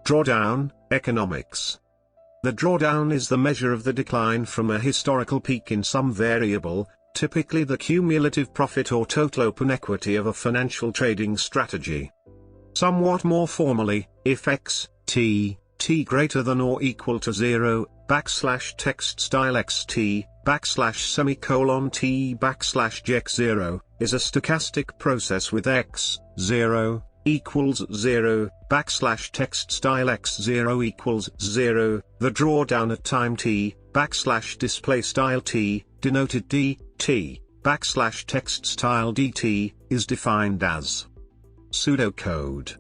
Drawdown, economics. The drawdown is the measure of the decline from a historical peak in some variable, typically the cumulative profit or total open equity of a financial trading strategy. Somewhat more formally, if x, t greater than or equal to 0, text style xt, semicolon t x0, is a stochastic process with x, 0, equals 0, text style x0 equals 0, the drawdown at time t, display style t, denoted dt, text style dt, is defined as pseudocode.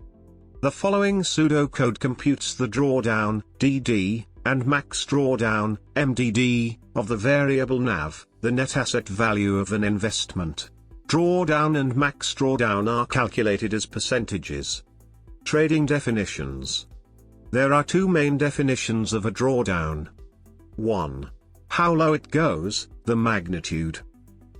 The following pseudocode computes the drawdown, dd, and max drawdown, mdd, of the variable NAV, the net asset value of an investment. Drawdown and max drawdown are calculated as percentages. Trading definitions. There are two main definitions of a drawdown. 1. How low it goes, the magnitude.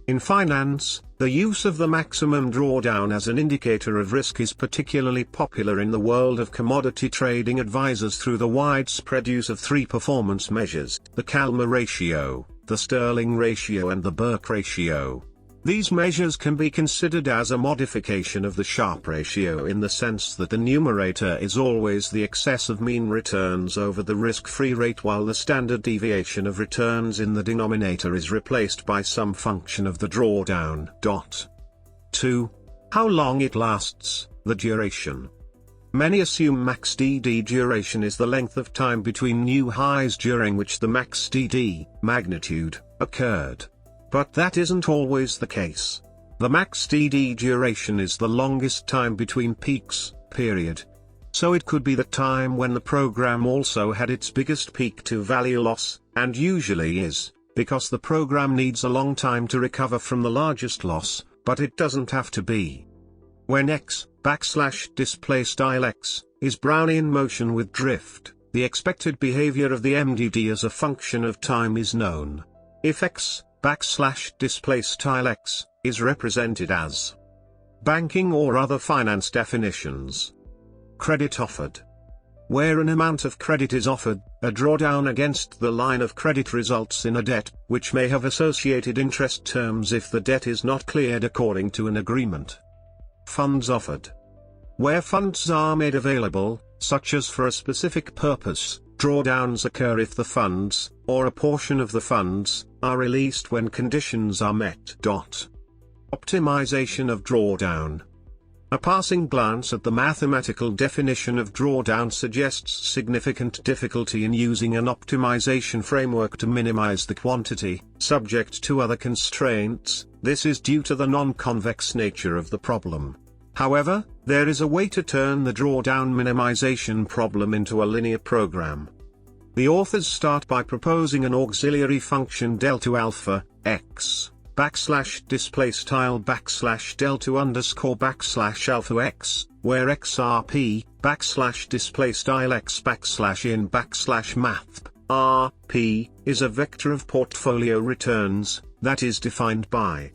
In finance, the use of the maximum drawdown as an indicator of risk is particularly popular in the world of commodity trading advisors through the widespread use of three performance measures: the Calmer ratio, the Sterling ratio and the Burke ratio. These measures can be considered as a modification of the Sharpe ratio in the sense that the numerator is always the excess of mean returns over the risk-free rate, while the standard deviation of returns in the denominator is replaced by some function of the drawdown. 2. How long it lasts, the duration. Many assume max DD duration is the length of time between new highs during which the max DD magnitude occurred. But that isn't always the case. The max DD duration is the longest time between peaks, period. So it could be the time when the program also had its biggest peak to value loss, and usually is, because the program needs a long time to recover from the largest loss, but it doesn't have to be. When x, display style x, is Brownian motion with drift, the expected behavior of the MDD as a function of time is known. If x, display style x, is represented as banking or other finance definitions. Credit offered. Where an amount of credit is offered, a drawdown against the line of credit results in a debt, which may have associated interest terms if the debt is not cleared according to an agreement. Funds offered. Where funds are made available, such as for a specific purpose, drawdowns occur if the funds, or a portion of the funds, are released when conditions are met. Optimization of drawdown. A passing glance at the mathematical definition of drawdown suggests significant difficulty in using an optimization framework to minimize the quantity, subject to other constraints. This is due to the non-convex nature of the problem. However, there is a way to turn the drawdown minimization problem into a linear program. The authors start by proposing an auxiliary function delta alpha, x, display style delta underscore alpha x, where xrp, display style x in math, rp, is a vector of portfolio returns, that is defined by